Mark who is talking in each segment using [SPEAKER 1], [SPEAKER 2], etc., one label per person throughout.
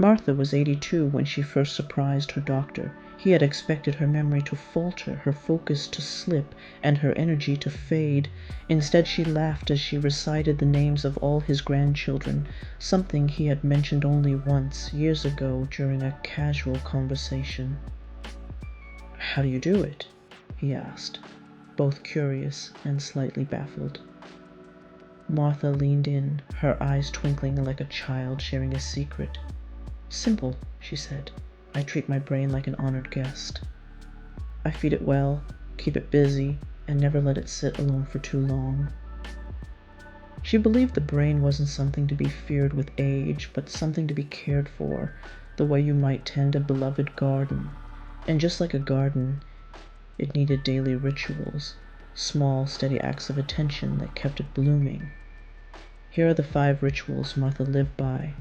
[SPEAKER 1] Martha was 82 when she first surprised her doctor. He had expected her memory to falter, her focus to slip, and her energy to fade. Instead, she laughed as she recited the names of all his grandchildren, something he had mentioned only once, years ago, during a casual conversation. "How do you do it?" he asked, both curious and slightly baffled. Martha leaned in, her eyes twinkling like a child sharing a secret. "Simple," she said. "I treat my brain like an honored guest. I feed it well, keep it busy, and never let it sit alone for too long." She believed the brain wasn't something to be feared with age, but something to be cared for, the way you might tend a beloved garden. And just like a garden, it needed daily rituals, small, steady acts of attention that kept it blooming. Here are the 5 rituals Martha lived by.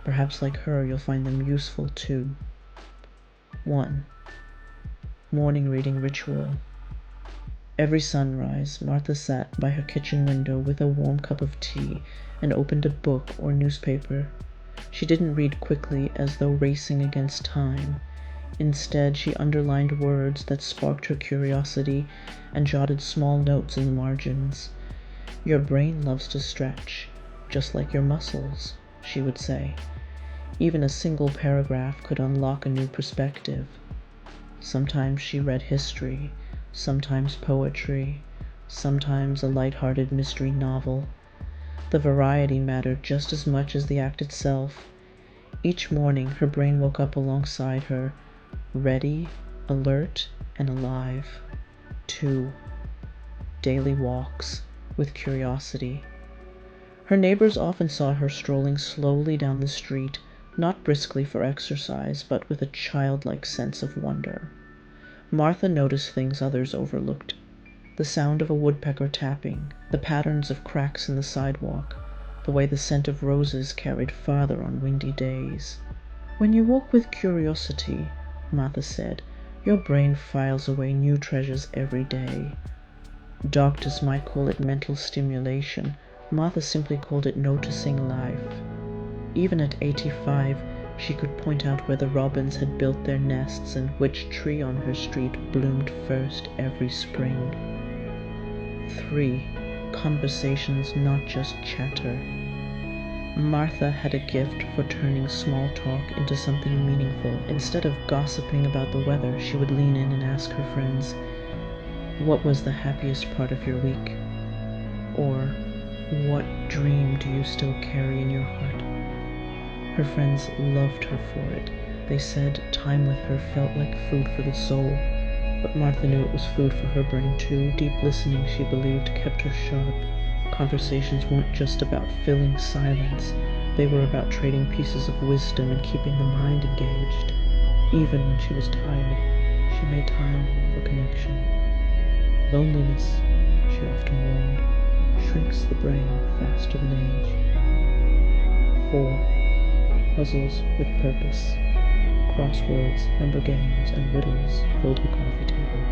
[SPEAKER 1] Perhaps like her, you'll find them useful too. 1. Morning reading ritual. Every sunrise, Martha sat by her kitchen window with a warm cup of tea and opened a book or newspaper. She didn't read quickly as though racing against time. Instead, she underlined words that sparked her curiosity and jotted small notes in the margins. "Your brain loves to stretch, just like your muscles," she would say. Even a single paragraph could unlock a new perspective. Sometimes she read history, sometimes poetry, sometimes a light-hearted mystery novel. The variety mattered just as much as the act itself. Each morning, her brain woke up alongside her, ready, alert, and alive. 2. Daily walks with curiosity. Her neighbors often saw her strolling slowly down the street, not briskly for exercise, but with a childlike sense of wonder. Martha noticed things others overlooked: the sound of a woodpecker tapping, the patterns of cracks in the sidewalk, the way the scent of roses carried farther on windy days. "When you walk with curiosity," Martha said, "your brain files away new treasures every day." Doctors might call it mental stimulation. Martha simply called it noticing life. Even at 85, she could point out where the robins had built their nests and which tree on her street bloomed first every spring. 3. Conversations, not just chatter. Martha had a gift for turning small talk into something meaningful. Instead of gossiping about the weather, she would lean in and ask her friends, "What was the happiest part of your week?" Or, "What dream do you still carry in your heart?" Her friends loved her for it. They said time with her felt like food for the soul, but Martha knew it was food for her brain too. Deep listening, she believed, kept her sharp. Conversations weren't just about filling silence. They were about trading pieces of wisdom and keeping the mind engaged. Even when she was tired, she made time for connection. Loneliness, she often warned, shrinks the brain faster than age. 4. Puzzles with purpose. Crosswords, number games, and riddles filled her coffee table.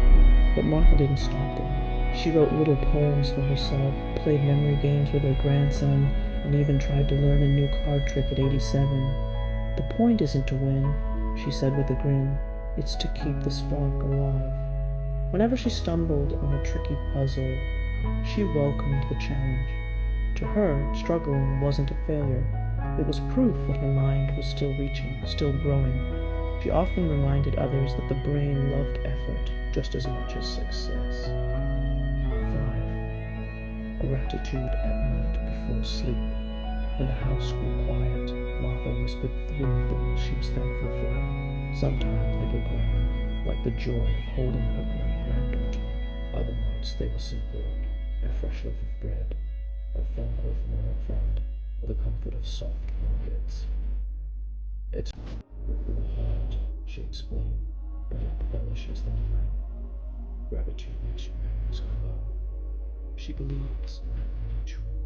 [SPEAKER 1] But Martha didn't stop there. She wrote little poems for herself, played memory games with her grandson, and even tried to learn a new card trick at 87. "The point isn't to win," she said with a grin. "It's to keep the spark alive." Whenever she stumbled on a tricky puzzle, she welcomed the challenge. To her, struggling wasn't a failure. It was proof that her mind was still reaching, still growing. She often reminded others that the brain loved effort just as much as success. 5. Gratitude at night before sleep. When the house grew quiet, Martha whispered 3 things she was thankful for. Sometimes they were grand, like the joy of holding her great-granddaughter. Other nights they were simpler: a fresh loaf of bread, a phone call from a friend, or the comfort of soft blankets. "It's good for the heart," she explained, "but it polishes the mind. Gratitude makes your memories glow." She believes in ritual.